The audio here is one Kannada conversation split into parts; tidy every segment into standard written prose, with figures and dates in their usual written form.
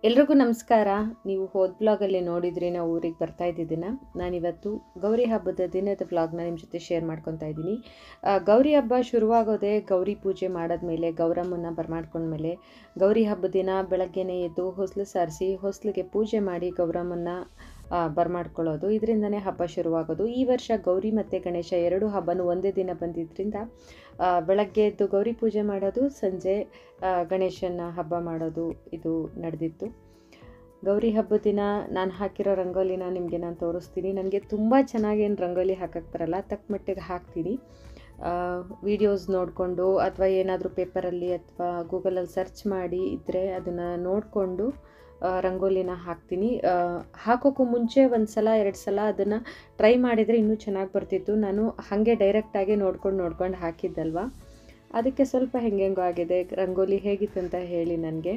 ಎಲ್ರಿಗೂ ನಮಸ್ಕಾರ. ನೀವು ಹೋದ ಬ್ಲಾಗಲ್ಲಿ ನೋಡಿದ್ರಿ ನಾವು ಊರಿಗೆ ಬರ್ತಾ ಇದ್ದಿದ್ದನ್ನು. ನಾನಿವತ್ತು ಗೌರಿ ಹಬ್ಬದ ದಿನದ ವ್ಲಾಗ್ನ ನಿಮ್ಮ ಜೊತೆ ಶೇರ್ ಮಾಡ್ಕೊತಾ ಇದ್ದೀನಿ. ಗೌರಿ ಹಬ್ಬ ಶುರುವಾಗೋದೇ ಗೌರಿ ಪೂಜೆ ಮಾಡಿದ್ಮೇಲೆ, ಗೌರಮ್ಮನ ಬರಮಾಡ್ಕೊಂಡ್ಮೇಲೆ. ಗೌರಿ ಹಬ್ಬದ ದಿನ ಬೆಳಗ್ಗೆನೇ ಎದ್ದು ಹೊಸ್ಲು ಸಾರಿಸಿ ಹೊಸ್ಲಿಗೆ ಪೂಜೆ ಮಾಡಿ ಗೌರಮ್ಮನ ಬರಮಾಡ್ಕೊಳ್ಳೋದು, ಇದರಿಂದನೇ ಹಬ್ಬ ಶುರುವಾಗೋದು. ಈ ವರ್ಷ ಗೌರಿ ಮತ್ತು ಗಣೇಶ ಎರಡು ಹಬ್ಬನೂ ಒಂದೇ ದಿನ ಬಂದಿದ್ದರಿಂದ ಬೆಳಗ್ಗೆ ಎದ್ದು ಗೌರಿ ಪೂಜೆ ಮಾಡೋದು, ಸಂಜೆ ಗಣೇಶನ ಹಬ್ಬ ಮಾಡೋದು ಇದು ನಡೆದಿತ್ತು. ಗೌರಿ ಹಬ್ಬದ ದಿನ ನಾನು ಹಾಕಿರೋ ರಂಗೋಲಿನ ನಿಮಗೆ ನಾನು ತೋರಿಸ್ತೀನಿ. ನನಗೆ ತುಂಬ ಚೆನ್ನಾಗೇನು ರಂಗೋಲಿ ಹಾಕಕ್ಕೆ ಬರಲ್ಲ, ತಕ್ಕ ಮಟ್ಟಿಗೆ ಹಾಕ್ತೀನಿ. ವಿಡಿಯೋಸ್ ನೋಡಿಕೊಂಡು ಅಥವಾ ಏನಾದರೂ ಪೇಪರಲ್ಲಿ ಅಥವಾ ಗೂಗಲಲ್ಲಿ ಸರ್ಚ್ ಮಾಡಿ ಇದ್ದರೆ ಅದನ್ನು ನೋಡಿಕೊಂಡು ರಂಗೋಲಿನ ಹಾಕ್ತೀನಿ. ಹಾಕೋಕ್ಕೂ ಮುಂಚೆ ಒಂದು ಸಲ 2 ಸಲ ಅದನ್ನು ಟ್ರೈ ಮಾಡಿದರೆ ಇನ್ನೂ ಚೆನ್ನಾಗಿ ಬರ್ತಿತ್ತು. ನಾನು ಹಾಗೆ ಡೈರೆಕ್ಟಾಗಿ ನೋಡ್ಕೊಂಡು ಹಾಕಿದ್ದಲ್ವ, ಅದಕ್ಕೆ ಸ್ವಲ್ಪ ಹೆಂಗೆಂಗೋ ಆಗಿದೆ. ರಂಗೋಲಿ ಹೇಗಿತ್ತು ಅಂತ ಹೇಳಿ ನನಗೆ.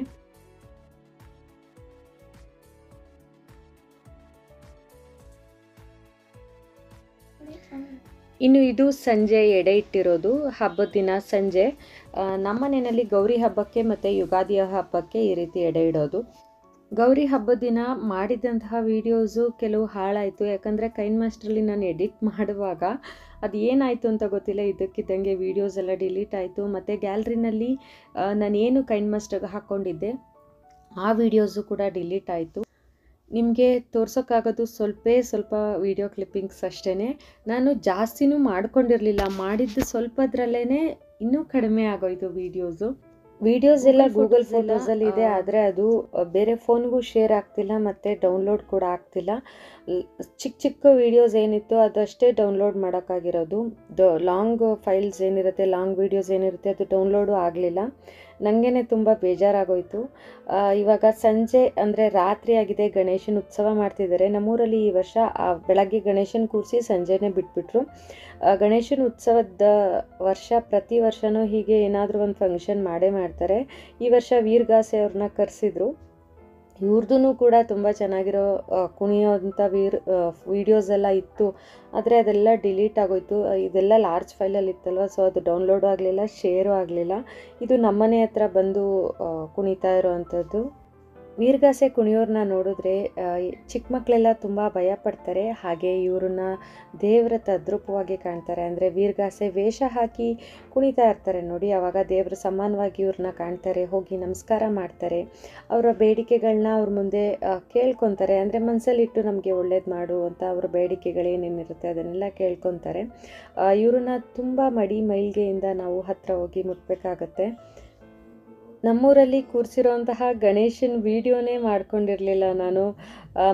ಇನ್ನು ಇದು ಸಂಜೆ ಎಡೆ ಇಟ್ಟಿರೋದು, ಹಬ್ಬದ ದಿನ ಸಂಜೆ. ನಮ್ಮ ಮನೆಯಲ್ಲಿ ಗೌರಿ ಹಬ್ಬಕ್ಕೆ ಮತ್ತು ಯುಗಾದಿಯ ಹಬ್ಬಕ್ಕೆ ಈ ರೀತಿ ಎಡೆ ಇಡೋದು. ಗೌರಿ ಹಬ್ಬದ ದಿನ ಮಾಡಿದಂತಹ ವೀಡಿಯೋಸು ಕೆಲವು ಹಾಳಾಯಿತು, ಯಾಕಂದರೆ ಕೈನ್ ಮಾಸ್ಟ್ರಲ್ಲಿ ನಾನು ಎಡಿಟ್ ಮಾಡುವಾಗ ಅದು ಏನಾಯಿತು ಅಂತ ಗೊತ್ತಿಲ್ಲ, ಇದಕ್ಕಿದ್ದಂಗೆ ವೀಡಿಯೋಸ್ ಎಲ್ಲ ಡಿಲೀಟ್ ಆಯಿತು. ಮತ್ತು ಗ್ಯಾಲ್ರಿನಲ್ಲಿ ನಾನೇನು ಕೈನ್ ಮಾಸ್ಟರ್ಗೆ ಹಾಕ್ಕೊಂಡಿದ್ದೆ ಆ ವೀಡಿಯೋಸು ಕೂಡ ಡಿಲೀಟ್ ಆಯಿತು. ನಿಮಗೆ ತೋರ್ಸೋಕ್ಕಾಗೋದು ಸ್ವಲ್ಪ ವೀಡಿಯೋ ಕ್ಲಿಪ್ಪಿಂಗ್ಸ್ ಅಷ್ಟೇ. ನಾನು ಜಾಸ್ತಿನೂ ಮಾಡ್ಕೊಂಡಿರಲಿಲ್ಲ, ಮಾಡಿದ್ದು ಸ್ವಲ್ಪದ್ರಲ್ಲೇ ಇನ್ನೂ ಕಡಿಮೆ ಆಗೋಯ್ತು ವೀಡಿಯೋಸ್ ಎಲ್ಲ ಗೂಗಲ್ ಫೋಟೋಸಲ್ಲಿ ಇದೆ, ಆದರೆ ಅದು ಬೇರೆ ಫೋನ್ಗೂ ಶೇರ್ ಆಗ್ತಿಲ್ಲ ಮತ್ತು ಡೌನ್ಲೋಡ್ ಕೂಡ ಆಗ್ತಿಲ್ಲ. ಚಿಕ್ಕ ವೀಡಿಯೋಸ್ ಏನಿತ್ತು ಅದಷ್ಟೇ ಡೌನ್ಲೋಡ್ ಮಾಡೋಕ್ಕಾಗಿರೋದು. ಲಾಂಗ್ ಫೈಲ್ಸ್ ಏನಿರುತ್ತೆ, ಲಾಂಗ್ ವೀಡಿಯೋಸ್ ಏನಿರುತ್ತೆ ಅದು ಡೌನ್ಲೋಡು ಆಗಲಿಲ್ಲ. ನನಗೇ ತುಂಬ ಬೇಜಾರಾಗೋಯಿತು. ಇವಾಗ ಸಂಜೆ ಅಂದರೆ ರಾತ್ರಿ ಆಗಿದೆ, ಗಣೇಶನ ಉತ್ಸವ ಮಾಡ್ತಿದ್ದಾರೆ ನಮ್ಮೂರಲ್ಲಿ. ಈ ವರ್ಷ ಬೆಳಗ್ಗೆ ಗಣೇಶನ ಕೂರಿಸಿ ಸಂಜೆನೇ ಬಿಟ್ಬಿಟ್ರು. ಗಣೇಶನ ಉತ್ಸವದ ವರ್ಷ ಪ್ರತಿ ವರ್ಷವೂ ಹೀಗೆ ಏನಾದರೂ ಒಂದು ಫಂಕ್ಷನ್ ಮಾಡೇ ಮಾಡ್ತಾರೆ. ಈ ವರ್ಷ ವೀರಗಾಸೆ ಅವ್ರನ್ನ ಕರೆಸಿದ್ರು. ಇವ್ರದ್ದು ಕೂಡ ತುಂಬ ಚೆನ್ನಾಗಿರೋ ಕುಣಿಯೋಂಥ ವೀಡಿಯೋಸ್ ಎಲ್ಲ ಇತ್ತು, ಆದರೆ ಅದೆಲ್ಲ ಡಿಲೀಟ್ ಆಗೋಯ್ತು. ಇದೆಲ್ಲ ಲಾರ್ಜ್ ಫೈಲಲ್ಲಿ ಇತ್ತಲ್ವ, ಸೊ ಅದು ಡೌನ್ಲೋಡು ಆಗಲಿಲ್ಲ, ಶೇರು ಆಗಲಿಲ್ಲ. ಇದು ನಮ್ಮನೆ ಹತ್ರ ಬಂದು ಕುಣಿತಾ ಇರೋವಂಥದ್ದು. ವೀರಗಾಸೆ ಕುಣಿಯೋರನ್ನ ನೋಡಿದ್ರೆ ಚಿಕ್ಕ ಮಕ್ಕಳೆಲ್ಲ ತುಂಬ ಭಯ ಪಡ್ತಾರೆ. ಹಾಗೆ ಇವ್ರನ್ನ ದೇವರ ತದ್ರೂಪವಾಗಿ ಕಾಣ್ತಾರೆ. ಅಂದರೆ ವೀರಗಾಸೆ ವೇಷ ಹಾಕಿ ಕುಣಿತಾ ಇರ್ತಾರೆ ನೋಡಿ, ಆವಾಗ ದೇವರು ಸಮಾನವಾಗಿ ಇವ್ರನ್ನ ಕಾಣ್ತಾರೆ. ಹೋಗಿ ನಮಸ್ಕಾರ ಮಾಡ್ತಾರೆ, ಅವರ ಬೇಡಿಕೆಗಳನ್ನ ಅವ್ರ ಮುಂದೆ ಕೇಳ್ಕೊತಾರೆ. ಅಂದರೆ ಮನಸ್ಸಲ್ಲಿಟ್ಟು ನಮಗೆ ಒಳ್ಳೇದು ಮಾಡು ಅಂತ ಅವ್ರ ಬೇಡಿಕೆಗಳೇನೇನಿರುತ್ತೆ ಅದನ್ನೆಲ್ಲ ಕೇಳ್ಕೊತಾರೆ. ಇವ್ರನ್ನ ತುಂಬ ಮೈಲ್ಗೆಯಿಂದ ನಾವು ಹತ್ತಿರ ಹೋಗಿ ಮುಟ್ಬೇಕಾಗತ್ತೆ. ನಮ್ಮೂರಲ್ಲಿ ಕೂರಿಸಿರೋಂತಹ ಗಣೇಶನ ವಿಡಿಯೋನೇ ಮಾಡ್ಕೊಂಡಿರಲಿಲ್ಲ ನಾನು.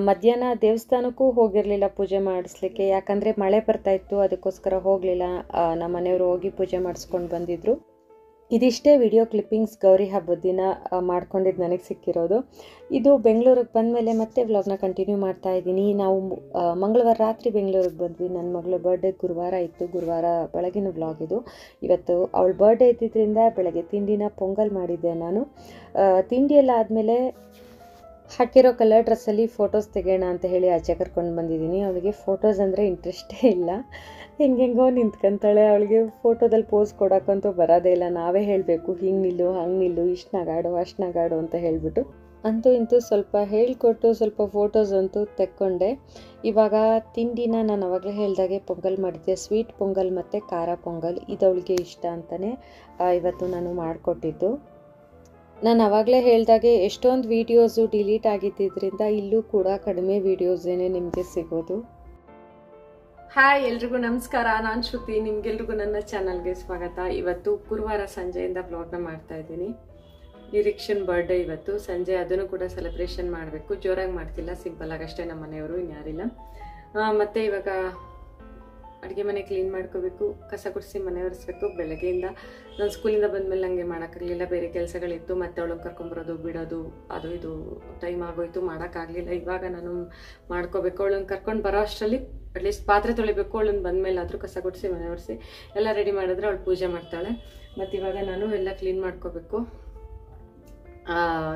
ಮಧ್ಯಾಹ್ನ ದೇವಸ್ಥಾನಕ್ಕೂ ಹೋಗಿರಲಿಲ್ಲ ಪೂಜೆ ಮಾಡಿಸ್ಲಿಕ್ಕೆ, ಯಾಕಂದರೆ ಮಳೆ ಬರ್ತಾಯಿತ್ತು, ಅದಕ್ಕೋಸ್ಕರ ಹೋಗಲಿಲ್ಲ. ನಮ್ಮ ಮನೆಯವರು ಹೋಗಿ ಪೂಜೆ ಮಾಡಿಸ್ಕೊಂಡು ಬಂದಿದ್ದರು. ಇದಿಷ್ಟೇ ವಿಡಿಯೋ ಕ್ಲಿಪ್ಪಿಂಗ್ಸ್ ಗೌರಿ ಹಬ್ಬದ ದಿನ ಮಾಡ್ಕೊಂಡಿದ್ದು ನನಗೆ ಸಿಕ್ಕಿರೋದು. ಇದು ಬೆಂಗಳೂರಿಗೆ ಬಂದಮೇಲೆ ಮತ್ತೆ ವ್ಲಾಗ್ನ ಕಂಟಿನ್ಯೂ ಮಾಡ್ತಾ ಇದ್ದೀನಿ. ನಾವು ಮಂಗಳವಾರ ರಾತ್ರಿ ಬೆಂಗಳೂರಿಗೆ ಬಂದ್ವಿ. ನನ್ನ ಮಗಳ ಬರ್ಡೇ ಗುರುವಾರ ಇತ್ತು, ಗುರುವಾರ ಬೆಳಗಿನ ವ್ಲಾಗ್ ಇದು. ಇವತ್ತು ಅವಳ ಬರ್ಡೇ ಇದ್ದಿದ್ದರಿಂದ ಬೆಳಗ್ಗೆ ತಿಂಡಿನ ಪೊಂಗಲ್ ಮಾಡಿದ್ದೆ ನಾನು. ತಿಂಡಿಯೆಲ್ಲ ಆದಮೇಲೆ ಹಾಕಿರೋ ಕಲರ್ ಡ್ರೆಸ್ಸಲ್ಲಿ ಫೋಟೋಸ್ ತೆಗೆಯೋಣ ಅಂತ ಹೇಳಿ ಆಚೆ ಕರ್ಕೊಂಡು ಬಂದಿದ್ದೀನಿ. ಅವಳಿಗೆ ಫೋಟೋಸ್ ಅಂದರೆ ಇಂಟ್ರೆಸ್ಟೇ ಇಲ್ಲ, ಹೆಂಗೆಂಗೋ ನಿಂತ್ಕೊಂತಾಳೆ. ಅವಳಿಗೆ ಫೋಟೋದಲ್ಲಿ ಪೋಸ್ ಕೊಡೋಕ್ಕಂತೂ ಬರೋದೇ ಇಲ್ಲ. ನಾವೇ ಹೇಳಬೇಕು, ಹಿಂಗೆ ನಿಲ್ಲು, ಹಂಗೆ ನಿಲ್ಲು, ಇಷ್ಟು ನಗಾಡು ಅಷ್ಟು ನಗಾಡು ಅಂತ ಹೇಳಿಬಿಟ್ಟು. ಅಂತೂ ಇಂತೂ ಸ್ವಲ್ಪ ಹೇಳಿಕೊಟ್ಟು ಸ್ವಲ್ಪ ಫೋಟೋಸ್ ಅಂತೂ ತೆಕ್ಕೊಂಡೆ. ಇವಾಗ ತಿಂಡಿನ ನಾನು ಅವಾಗಲೇ ಹೇಳ್ದಾಗೆ ಪೊಂಗಲ್ ಮಾಡಿದ್ದೆ, ಸ್ವೀಟ್ ಪೊಂಗಲ್ ಮತ್ತು ಖಾರ ಪೊಂಗಲ್. ಇದು ಅವಳಿಗೆ ಇಷ್ಟ ಅಂತಲೇ ಇವತ್ತು ನಾನು ಮಾಡಿಕೊಟ್ಟಿದ್ದು. ನಾನು ಆವಾಗಲೇ ಹೇಳ್ದಾಗೆ ಎಷ್ಟೊಂದು ವೀಡಿಯೋಸು ಡಿಲೀಟ್ ಆಗಿದ್ದರಿಂದ ಇಲ್ಲೂ ಕೂಡ ಕಡಿಮೆ ವೀಡಿಯೋಸೇನೆ ನಿಮಗೆ ಸಿಗೋದು. ಹಾಯ್, ಎಲ್ರಿಗೂ ನಮಸ್ಕಾರ. ನಾನು ಶ್ರುತಿ, ನಿಮ್ಗೆಲ್ರಿಗೂ ನನ್ನ ಚಾನಲ್ಗೆ ಸ್ವಾಗತ. ಇವತ್ತು ಗುರುವಾರ ಸಂಜೆಯಿಂದ ವ್ಲಾಗ್ನ ಮಾಡ್ತಾ ಇದ್ದೀನಿ. ನಿರೀಕ್ಷನ್ ಬರ್ಡೇ ಇವತ್ತು ಸಂಜೆ, ಅದನ್ನು ಕೂಡ ಸೆಲೆಬ್ರೇಷನ್ ಮಾಡಬೇಕು. ಜೋರಾಗಿ ಮಾಡ್ತಿಲ್ಲ, ಸಿಂಪಲ್ಲಾಗಿ ಅಷ್ಟೇ, ನಮ್ಮ ಮನೆಯವರು ಇನ್ಯಾರಿಲ್ಲ. ಮತ್ತು ಇವಾಗ ಅಡುಗೆ ಮನೆ ಕ್ಲೀನ್ ಮಾಡ್ಕೋಬೇಕು, ಕಸ ಗುಡಿಸಿ ಮನೆ ಒರೆಸ್ಬೇಕು. ಬೆಳಗ್ಗೆಯಿಂದ ನಾನು ಸ್ಕೂಲಿಂದ ಬಂದಮೇಲೆ ನನಗೆ ಮಾಡೋಕ್ಕಾಗಲಿಲ್ಲ, ಬೇರೆ ಕೆಲಸಗಳಿತ್ತು. ಮತ್ತು ಅವಳನ್ನು ಕರ್ಕೊಂಬರೋದು ಬಿಡೋದು ಅದು ಇದು ಟೈಮ್ ಆಗೋಯ್ತು, ಮಾಡೋಕ್ಕಾಗಲಿಲ್ಲ. ಇವಾಗ ನಾನು ಮಾಡ್ಕೋಬೇಕು. ಅವಳನ್ನು ಕರ್ಕೊಂಡು ಬರೋ ಅಷ್ಟರಲ್ಲಿ ಅಟ್ಲೀಸ್ಟ್ ಪಾತ್ರೆ ತೊಳಿಬೇಕು. ಅವಳನ್ನು ಬಂದಮೇಲೆ ಆದರೂ ಕಸ ಗುಡಿಸಿ ಮನೆ ಒರೆಸಿ ಎಲ್ಲ ರೆಡಿ ಮಾಡಿದ್ರೆ ಅವಳು ಪೂಜೆ ಮಾಡ್ತಾಳೆ. ಮತ್ತು ಇವಾಗ ನಾನು ಎಲ್ಲ ಕ್ಲೀನ್ ಮಾಡ್ಕೋಬೇಕು.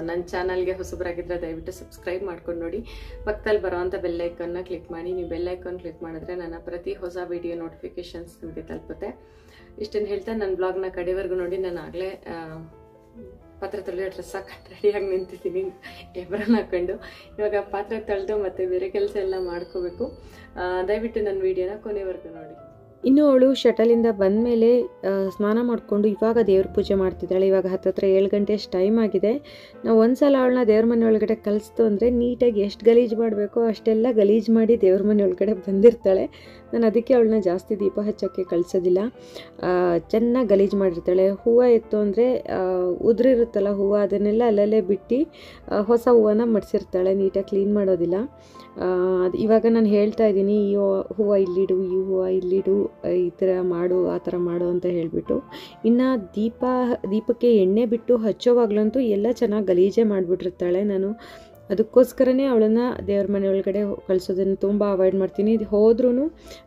ನನ್ನ ಚಾನಲ್ಗೆ ಹೊಸಬರಾಗಿದ್ದರೆ ದಯವಿಟ್ಟು ಸಬ್ಸ್ಕ್ರೈಬ್ ಮಾಡ್ಕೊಂಡು ನೋಡಿ. ಪಕ್ಕದಲ್ಲಿ ಬರೋವಂಥ ಬೆಲ್ಲೈಕನ್ನ ಕ್ಲಿಕ್ ಮಾಡಿ. ನೀವು ಬೆಲ್ಲೈಕನ್ ಕ್ಲಿಕ್ ಮಾಡಿದ್ರೆ ನನ್ನ ಪ್ರತಿ ಹೊಸ ವಿಡಿಯೋ ನೋಟಿಫಿಕೇಷನ್ಸ್ ನಿಮಗೆ ತಲುಪುತ್ತೆ. ಇಷ್ಟನ್ನು ಹೇಳ್ತಾ ನನ್ನ ಬ್ಲಾಗ್ನ ಕಡೆವರೆಗೂ ನೋಡಿ. ನಾನು ಆಗಲೇ ಪಾತ್ರೆ ತೊಳೆಯೋ ಡ್ರೆಸ್ ಹಾಕೊಂಡು ರೆಡಿಯಾಗಿ ನಿಂತಿದ್ದೀನಿ ಎಬ್ರನ್ನ ಹಾಕೊಂಡು. ಇವಾಗ ಪಾತ್ರೆ ತೊಳೆದು ಮತ್ತು ಬೇರೆ ಕೆಲಸ ಎಲ್ಲ ಮಾಡ್ಕೋಬೇಕು. ದಯವಿಟ್ಟು ನನ್ನ ವಿಡಿಯೋನ ಕೊನೆವರೆಗೂ ನೋಡಿ. ಇನ್ನು ಅವಳು ಶಟಲಿಂದ ಬಂದ ಮೇಲೆ ಸ್ನಾನ ಮಾಡಿಕೊಂಡು ಇವಾಗ ದೇವ್ರ ಪೂಜೆ ಮಾಡ್ತಿದ್ದಾಳೆ. ಇವಾಗ ಹತ್ತತ್ರ 7 ಗಂಟೆ ಅಷ್ಟು ಟೈಮ್ ಆಗಿದೆ. ನಾವು ಒಂದು ಸಲ ಅವಳನ್ನ ದೇವ್ರ ಮನೆ ಒಳಗಡೆ ಕಳಿಸ್ತು ಅಂದರೆ ನೀಟಾಗಿ ಎಷ್ಟು ಗಲೀಜು ಮಾಡಬೇಕೋ ಅಷ್ಟೆಲ್ಲ ಗಲೀಜು ಮಾಡಿ ದೇವ್ರ ಮನೆ ಒಳಗಡೆ ಬಂದಿರ್ತಾಳೆ. ನಾನು ಅದಕ್ಕೆ ಅವಳನ್ನ ಜಾಸ್ತಿ ದೀಪ ಹಚ್ಚೋಕ್ಕೆ ಕಳಿಸೋದಿಲ್ಲ. ಚೆನ್ನಾಗಿ ಗಲೀಜು ಮಾಡಿರ್ತಾಳೆ. ಹೂವು ಇತ್ತು ಅಂದರೆ ಉದುರಿರುತ್ತಲ್ಲ ಹೂವು, ಅದನ್ನೆಲ್ಲ ಅಲ್ಲಲ್ಲೇ ಬಿಟ್ಟು ಹೊಸ ಹೂವನ್ನ ಮಡಿಸಿರ್ತಾಳೆ. ನೀಟಾಗಿ ಕ್ಲೀನ್ ಮಾಡೋದಿಲ್ಲ. ಇವಾಗ ನಾನು ಹೇಳ್ತಾ ಇದ್ದೀನಿ, ಈ ಹೂವು ಇಲ್ಲಿಡು, ಈ ಹೂವು ಇಲ್ಲಿಡು, ಈ ಥರ ಮಾಡು, ಆ ಥರ ಮಾಡು ಅಂತ ಹೇಳಿಬಿಟ್ಟು. ಇನ್ನು ದೀಪಕ್ಕೆ ಎಣ್ಣೆ ಬಿಟ್ಟು ಹಚ್ಚೋವಾಗ್ಲಂತೂ ಎಲ್ಲ ಚೆನ್ನಾಗಿ ಗಲೀಜೆ ಮಾಡಿಬಿಟ್ಟಿರ್ತಾಳೆ. ನಾನು ಅದಕ್ಕೋಸ್ಕರನೇ ಅವಳನ್ನು ದೇವ್ರ ಮನೆ ಒಳಗಡೆ ಕಳಿಸೋದನ್ನು ತುಂಬ ಅವಾಯ್ಡ್ ಮಾಡ್ತೀನಿ. ಹೋದ್ರೂ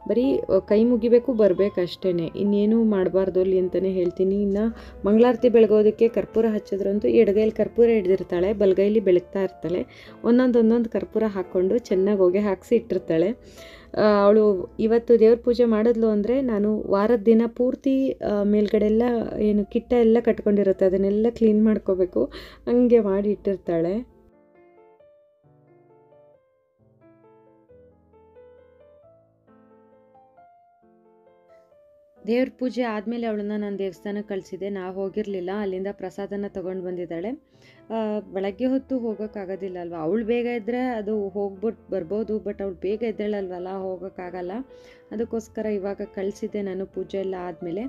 ಬರೀ ಕೈ ಮುಗಿಬೇಕು, ಬರಬೇಕು ಅಷ್ಟೇ, ಇನ್ನೇನು ಮಾಡಬಾರ್ದು ಅಲ್ಲಿ ಅಂತಲೇ ಹೇಳ್ತೀನಿ. ಇನ್ನು ಮಂಗಳಾರತಿ ಬೆಳಗೋದಕ್ಕೆ ಕರ್ಪೂರ ಹಚ್ಚಿದ್ರಂತೂ ಎಡಗೈಲಿ ಕರ್ಪೂರ ಹಿಡ್ದಿರ್ತಾಳೆ, ಬಲಗೈಲಿ ಬೆಳಗ್ತಾ ಇರ್ತಾಳೆ. ಒಂದೊಂದು ಕರ್ಪೂರ ಹಾಕ್ಕೊಂಡು ಚೆನ್ನಾಗಿ ಹೊಗೆ ಹಾಕಿಸಿ ಇಟ್ಟಿರ್ತಾಳೆ. ಅವಳು ಇವತ್ತು ದೇವ್ರ ಪೂಜೆ ಮಾಡಿದ್ಲು ಅಂದರೆ ನಾನು ವಾರದ ದಿನ ಪೂರ್ತಿ ಮೇಲ್ಗಡೆ ಎಲ್ಲ ಏನು ಕಿಟ್ಟ ಎಲ್ಲ ಕಟ್ಕೊಂಡಿರುತ್ತೆ, ಅದನ್ನೆಲ್ಲ ಕ್ಲೀನ್ ಮಾಡ್ಕೋಬೇಕು, ಹಂಗೆ ಮಾಡಿ ಇಟ್ಟಿರ್ತಾಳೆ. ದೇವ್ರ ಪೂಜೆ ಆದಮೇಲೆ ಅವಳನ್ನು ನಾನು ದೇವಸ್ಥಾನಕ್ಕೆ ಕಳಿಸಿದ್ದೆ. ನಾವು ಹೋಗಿರಲಿಲ್ಲ. ಅಲ್ಲಿಂದ ಪ್ರಸಾದನ ತೊಗೊಂಡು ಬಂದಿದ್ದಾಳೆ. ಬೆಳಗ್ಗೆ ಹೊತ್ತು ಹೋಗೋಕ್ಕಾಗೋದಿಲ್ಲ ಅಲ್ವಾ. ಅವಳು ಬೇಗ ಇದ್ದರೆ ಅದು ಹೋಗ್ಬಿಟ್ಟು ಬರ್ಬೋದು, ಬಟ್ ಅವಳು ಬೇಗ ಇದ್ದಾಳಲ್ವಲ್ಲ, ಹೋಗೋಕ್ಕಾಗಲ್ಲ. ಅದಕ್ಕೋಸ್ಕರ ಇವಾಗ ಕಳಿಸಿದ್ದೆ ನಾನು. ಪೂಜೆ ಎಲ್ಲ ಆದಮೇಲೆ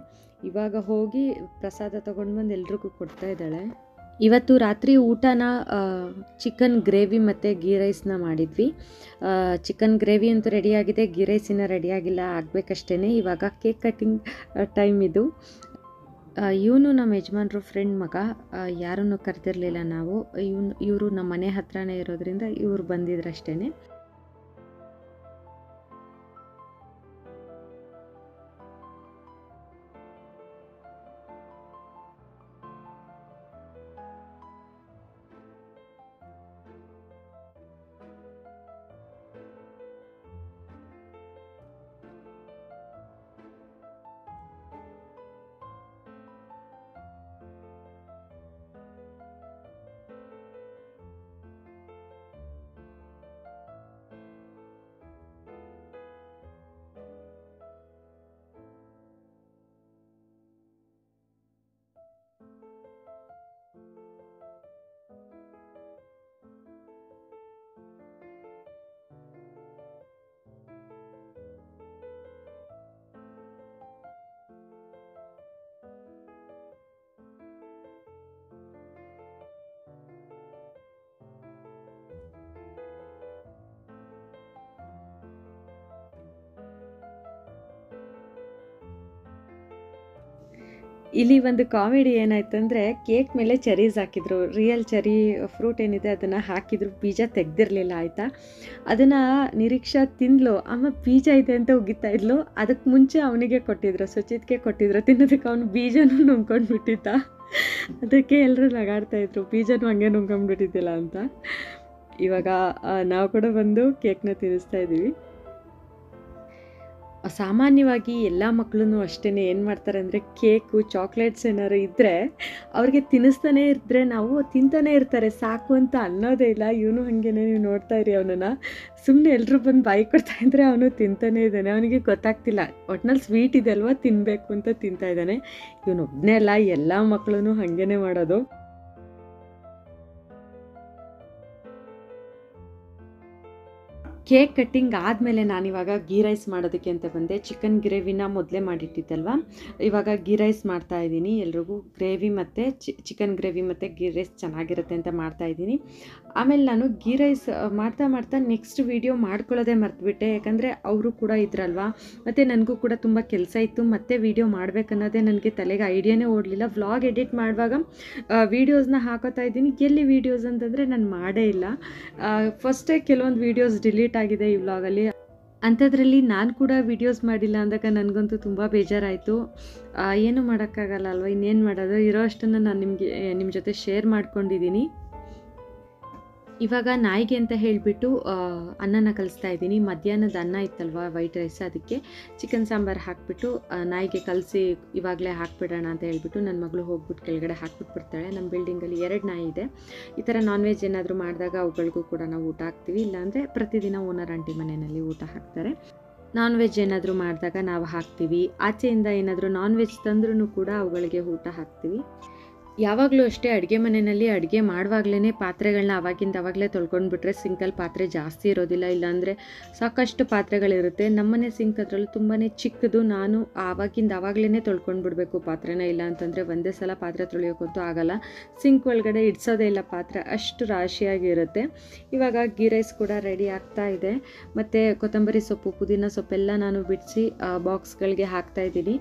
ಇವಾಗ ಹೋಗಿ ಪ್ರಸಾದ ತೊಗೊಂಡು ಬಂದು ಎಲ್ರಿಗೂ ಕೊಡ್ತಾ ಇದ್ದಾಳೆ. ಇವತ್ತು ರಾತ್ರಿ ಊಟನ ಚಿಕನ್ ಗ್ರೇವಿ ಮತ್ತು ಗೀ ರೈಸ್ನ ಮಾಡಿದ್ವಿ. ಚಿಕನ್ ಗ್ರೇವಿ ಅಂತೂ ರೆಡಿಯಾಗಿದೆ, ಗೀ ರೈಸಿನ ರೆಡಿಯಾಗಿಲ್ಲ, ಆಗಬೇಕಷ್ಟೇ. ಇವಾಗ ಕೇಕ್ ಕಟ್ಟಿಂಗ್ ಟೈಮ್ ಇದು. ಇವನು ನಮ್ಮ ಯಜಮಾನ್ರು ಫ್ರೆಂಡ್ ಮಗ, ಯಾರನ್ನು ಕರೆದಿರಲಿಲ್ಲ ನಾವು. ಇವರು ನಮ್ಮ ಮನೆ ಹತ್ರನೇ ಇರೋದ್ರಿಂದ ಇವರು ಬಂದಿದ್ರಷ್ಟೇ. ಇಲ್ಲಿ ಒಂದು ಕಾಮಿಡಿ ಏನಾಯ್ತಂದರೆ, ಕೇಕ್ ಮೇಲೆ ಚೆರೀಸ್ ಹಾಕಿದ್ರು. ರಿಯಲ್ ಚೆರಿ ಫ್ರೂಟ್ ಏನಿದೆ ಅದನ್ನು ಹಾಕಿದ್ರು, ಬೀಜ ತೆಗ್ದಿರಲಿಲ್ಲ ಆಯಿತಾ. ಅದನ್ನು ನಿರೀಕ್ಷಾ ತಿಂದ್ಲು, ಅಮ್ಮ ಬೀಜ ಇದೆ ಅಂತ ಉಗಿತಾ ಇದ್ಲು. ಅದಕ್ಕೆ ಮುಂಚೆ ಅವನಿಗೆ ಕೊಟ್ಟಿದ್ರು, ಸುಚಿತ್ಗೆ ಕೊಟ್ಟಿದ್ರು ತಿನ್ನೋದಕ್ಕೆ. ಅವನು ಬೀಜನೂ ನುಂಗ್ಕೊಂಡ್ಬಿಟ್ಟಿದ್ದ. ಅದಕ್ಕೆ ಎಲ್ಲರೂ ನಗಾಡ್ತಾಯಿದ್ರು, ಬೀಜನೂ ಹಂಗೆ ನುಂಗ್ಕೊಂಡ್ಬಿಟ್ಟಿದ್ದಿಲ್ಲ ಅಂತ. ಇವಾಗ ನಾವು ಕೂಡ ಬಂದು ಕೇಕ್ನ ತಿನ್ನಿಸ್ತಾ ಇದ್ದೀವಿ. ಸಾಮಾನ್ಯವಾಗಿ ಎಲ್ಲ ಮಕ್ಕಳೂ ಅಷ್ಟೇ ಏನು ಮಾಡ್ತಾರೆ ಅಂದರೆ, ಕೇಕು ಚಾಕ್ಲೇಟ್ಸ್ ಏನಾದ್ರು ಇದ್ದರೆ ಅವ್ರಿಗೆ ತಿನ್ನಿಸ್ತಾನೆ ಇದ್ದರೆ ನಾವು ತಿಂತಾನೆ ಇರ್ತಾರೆ, ಸಾಕು ಅಂತ ಅನ್ನೋದೇ ಇಲ್ಲ. ಇವನು ಹಾಗೇ, ನೀವು ನೋಡ್ತಾ ಇರಿ ಅವನನ್ನು. ಸುಮ್ಮನೆ ಎಲ್ಲರೂ ಬಂದು ಬಾಯಿ ಕೊಡ್ತಾ ಇದ್ದರೆ ಅವನು ತಿಂತಾನೇ ಇದ್ದಾನೆ. ಅವನಿಗೆ ಗೊತ್ತಾಗ್ತಿಲ್ಲ, ಒಟ್ನಲ್ಲಿ ಸ್ವೀಟ್ ಇದೆ ಅಲ್ವಾ, ತಿನ್ನಬೇಕು ಅಂತ ತಿಂತಾ ಇದ್ದಾನೆ. ಇವನು ಒಬ್ಬನೇ ಅಲ್ಲ, ಎಲ್ಲ ಮಕ್ಕಳೂ ಹಾಗೇ ಮಾಡೋದು. ಕೇಕ್ ಕಟ್ಟಿಂಗ್ ಆದಮೇಲೆ ನಾನಿವಾಗ ಗೀ ರೈಸ್ ಮಾಡೋದಕ್ಕೆ ಅಂತ ಬಂದೆ. ಚಿಕನ್ ಗ್ರೇವಿನ ಮೊದಲೇ ಮಾಡಿಟ್ಟಿದ್ದಲ್ವ, ಇವಾಗ ಗೀ ರೈಸ್ ಮಾಡ್ತಾಯಿದ್ದೀನಿ. ಎಲ್ರಿಗೂ ಗ್ರೇವಿ ಮತ್ತು ಚಿಕನ್ ಗ್ರೇವಿ ಮತ್ತು ಗೀ ರೈಸ್ ಚೆನ್ನಾಗಿರುತ್ತೆ ಅಂತ ಮಾಡ್ತಾಯಿದ್ದೀನಿ. ಆಮೇಲೆ ನಾನು ಗೀ ರೈಸ್ ಮಾಡ್ತಾ ನೆಕ್ಸ್ಟ್ ವೀಡಿಯೋ ಮಾಡ್ಕೊಳ್ಳೋದೇ ಮರ್ತುಬಿಟ್ಟೆ. ಯಾಕಂದರೆ ಅವರು ಕೂಡ ಇದ್ರಲ್ವ, ಮತ್ತು ನನಗೂ ಕೂಡ ತುಂಬ ಕೆಲಸ ಇತ್ತು. ಮತ್ತೆ ವೀಡಿಯೋ ಮಾಡಬೇಕನ್ನೋದೇ ನನಗೆ ತಲೆಗೆ ಐಡಿಯಾನೇ ಓಡಲಿಲ್ಲ. ವ್ಲಾಗ್ ಎಡಿಟ್ ಮಾಡುವಾಗ ವೀಡಿಯೋಸ್ನ ಹಾಕೋತಾ ಇದ್ದೀನಿ. ಎಲ್ಲಿ ವೀಡಿಯೋಸ್ ಅಂತಂದರೆ ನಾನು ಮಾಡೇ ಇಲ್ಲ. ಫಸ್ಟೇ ಕೆಲವೊಂದು ವೀಡಿಯೋಸ್ ಡಿಲೀಟ್ ಆಗಿದೆ ಈ ವ್ಲಾಗಲ್ಲಿ. ಅಂಥದ್ರಲ್ಲಿ ನಾನು ಕೂಡ ವೀಡಿಯೋಸ್ ಮಾಡಿಲ್ಲ ಅಂದಾಗ ನನಗಂತೂ ತುಂಬ ಬೇಜಾರಾಯಿತು. ಏನು ಮಾಡೋಕ್ಕಾಗಲ್ಲ ಅಲ್ವ, ಇನ್ನೇನು ಮಾಡೋದು. ಇರೋ ಅಷ್ಟನ್ನು ನಾನು ನಿಮ್ಮ ಜೊತೆ ಶೇರ್ ಮಾಡ್ಕೊಂಡಿದ್ದೀನಿ. ಇವಾಗ ನಾಯಿಗೆ ಅಂತ ಹೇಳಿಬಿಟ್ಟು ಅನ್ನನ ಕಲಿಸ್ತಾ ಇದ್ದೀನಿ. ಮಧ್ಯಾಹ್ನದ ಅನ್ನ ಇತ್ತಲ್ವ ವೈಟ್ ರೈಸ್, ಅದಕ್ಕೆ ಚಿಕನ್ ಸಾಂಬಾರು ಹಾಕಿಬಿಟ್ಟು ನಾಯಿಗೆ ಕಲಸಿ ಇವಾಗಲೇ ಹಾಕಿಬಿಡೋಣ ಅಂತ ಹೇಳ್ಬಿಟ್ಟು ನನ್ನ ಮಗಳು ಹೋಗ್ಬಿಟ್ಟು ಕೆಳಗಡೆ ಹಾಕ್ಬಿಟ್ಟು ಬರ್ತಾಳೆ. ನಮ್ಮ ಬಿಲ್ಡಿಂಗಲ್ಲಿ 2 ನಾಯಿ ಇದೆ. ಈ ಥರ ನಾನ್ ವೆಜ್ ಏನಾದರೂ ಮಾಡಿದಾಗ ಅವುಗಳಿಗೂ ಕೂಡ ನಾವು ಊಟ ಹಾಕ್ತೀವಿ, ಇಲ್ಲಾಂದರೆ ಪ್ರತಿದಿನ ಓನರ್ ಆಂಟಿ ಮನೆಯಲ್ಲಿ ಊಟ ಹಾಕ್ತಾರೆ. ನಾನ್ ವೆಜ್ ಏನಾದರೂ ಮಾಡಿದಾಗ ನಾವು ಹಾಕ್ತೀವಿ. ಆಚೆಯಿಂದ ಏನಾದರೂ ನಾನ್ ವೆಜ್ ತಂದ್ರೂ ಕೂಡ ಅವುಗಳಿಗೆ ಊಟ ಹಾಕ್ತೀವಿ. ಯಾವಾಗಲೂ ಅಷ್ಟೇ ಅಡುಗೆ ಮನೆಯಲ್ಲಿ ಅಡುಗೆ ಮಾಡುವಾಗಲೇ ಪಾತ್ರೆಗಳನ್ನ ಅವಾಗಲೇ ತೊಳ್ಕೊಂಡ್ಬಿಟ್ರೆ ಸಿಂಕಲ್ಲಿ ಪಾತ್ರೆ ಜಾಸ್ತಿ ಇರೋದಿಲ್ಲ, ಇಲ್ಲಾಂದರೆ ಸಾಕಷ್ಟು ಪಾತ್ರೆಗಳಿರುತ್ತೆ. ನಮ್ಮನೆ ಸಿಂಕ್ ಅದರಲ್ಲೂ ತುಂಬಾ ಚಿಕ್ಕದು. ನಾನು ಅವಾಗಲೇ ತೊಳ್ಕೊಂಡ್ಬಿಡ್ಬೇಕು ಪಾತ್ರೆನ, ಇಲ್ಲ ಅಂತಂದರೆ ಒಂದೇ ಸಲ ಪಾತ್ರೆ ತೊಳೆಯೋಕ್ಕಂತೂ ಆಗಲ್ಲ. ಸಿಂಕ್ ಒಳಗಡೆ ಇಡ್ಸೋದೇ ಇಲ್ಲ ಪಾತ್ರೆ, ಅಷ್ಟು ರಾಶಿಯಾಗಿರುತ್ತೆ. ಇವಾಗ ಗೀ ರೈಸ್ ಕೂಡ ರೆಡಿ ಆಗ್ತಾ ಇದೆ. ಮತ್ತು ಕೊತ್ತಂಬರಿ ಸೊಪ್ಪು, ಪುದೀನ ಸೊಪ್ಪೆಲ್ಲ ನಾನು ಬಿಡಿಸಿ ಬಾಕ್ಸ್ಗಳಿಗೆ ಹಾಕ್ತಾಯಿದ್ದೀನಿ.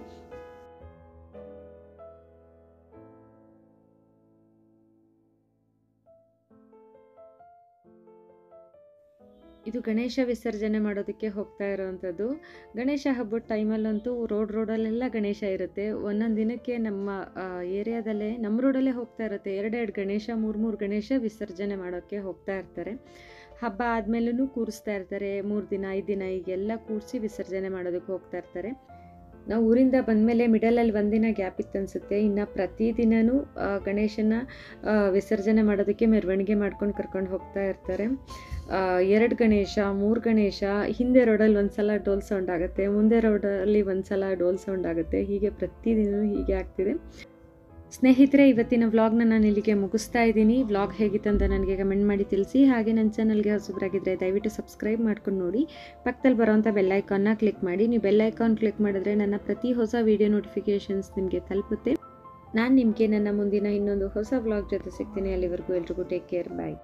ಇದು ಗಣೇಶ ವಿಸರ್ಜನೆ ಮಾಡೋದಕ್ಕೆ ಹೋಗ್ತಾ ಇರೋವಂಥದ್ದು. ಗಣೇಶ ಹಬ್ಬದ ಟೈಮಲ್ಲಂತೂ ರೋಡಲ್ಲೆಲ್ಲ ಗಣೇಶ ಇರುತ್ತೆ. ಒಂದೊಂದು ದಿನಕ್ಕೆ ನಮ್ಮ ಏರಿಯಾದಲ್ಲೇ ನಮ್ಮ ರೋಡಲ್ಲೇ ಹೋಗ್ತಾ ಇರುತ್ತೆ. 2 ಗಣೇಶ, 3 ಗಣೇಶ ವಿಸರ್ಜನೆ ಮಾಡೋಕ್ಕೆ ಹೋಗ್ತಾ ಇರ್ತಾರೆ. ಹಬ್ಬ ಆದಮೇಲೂ ಕೂರಿಸ್ತಾ ಇರ್ತಾರೆ. 3 ದಿನ 5 ದಿನ ಹೀಗೆಲ್ಲ ಕೂರಿಸಿ ವಿಸರ್ಜನೆ ಮಾಡೋದಕ್ಕೆ ಹೋಗ್ತಾ ಇರ್ತಾರೆ. ನಾವು ಊರಿಂದ ಬಂದಮೇಲೆ ಮಿಡಲಲ್ಲಿ ಒಂದಿನ ಗ್ಯಾಪ್ ಇತ್ತು ಅನಿಸುತ್ತೆ. ಇನ್ನು ಪ್ರತಿದಿನವೂ ಗಣೇಶನ ವಿಸರ್ಜನೆ ಮಾಡೋದಕ್ಕೆ ಮೆರವಣಿಗೆ ಮಾಡ್ಕೊಂಡು ಕರ್ಕೊಂಡು ಹೋಗ್ತಾ ಇರ್ತಾರೆ. 2 ಗಣೇಶ, 3 ಗಣೇಶ, ಹಿಂದೆ ರೋಡಲ್ಲಿ ಒಂದು ಸಲ ಡೋಲ್ ಸೌಂಡ್ ಆಗುತ್ತೆ, ಮುಂದೆ ರೋಡಲ್ಲಿ ಒಂದು ಸಲ ಡೋಲ್ ಸೌಂಡ್ ಆಗುತ್ತೆ. ಹೀಗೆ ಪ್ರತಿದಿನವೂ ಹೀಗೆ ಆಗ್ತಿದೆ. ಸ್ನೇಹಿತರೆ, ಇವತ್ತಿನ ವ್ಲಾಗ್ನ ನಾನು ಇಲ್ಲಿಗೆ ಮುಗಿಸ್ತಾ ಇದ್ದೀನಿ. ವ್ಲಾಗ್ ಹೇಗಿತ್ತು ಅಂತ ನನಗೆ ಕಮೆಂಟ್ ಮಾಡಿ ತಿಳಿಸಿ. ಹಾಗೆ ನನ್ನ ಚಾನಲ್ಗೆ ಹೊಸಬರಾಗಿದ್ದರೆ ದಯವಿಟ್ಟು ಸಬ್ಸ್ಕ್ರೈಬ್ ಮಾಡ್ಕೊಂಡು ನೋಡಿ. ಪಕ್ಕದಲ್ಲಿ ಬರೋವಂಥ ಬೆಲ್ಲೈಕಾನ್ನ ಕ್ಲಿಕ್ ಮಾಡಿ. ನೀವು ಬೆಲ್ಲೈಕಾನ್ ಕ್ಲಿಕ್ ಮಾಡಿದ್ರೆ ನನ್ನ ಪ್ರತಿ ಹೊಸ ವೀಡಿಯೋ ನೋಟಿಫಿಕೇಷನ್ಸ್ ನಿಮಗೆ ತಲುಪುತ್ತೆ. ನಾನು ನಿಮಗೆ ನನ್ನ ಮುಂದಿನ ಇನ್ನೊಂದು ಹೊಸ ವ್ಲಾಗ್ ಜೊತೆ ಸಿಗ್ತೀನಿ. ಅಲ್ಲಿವರೆಗೂ ಎಲ್ರಿಗೂ ಟೇಕ್ ಕೇರ್, ಬಾಯ್.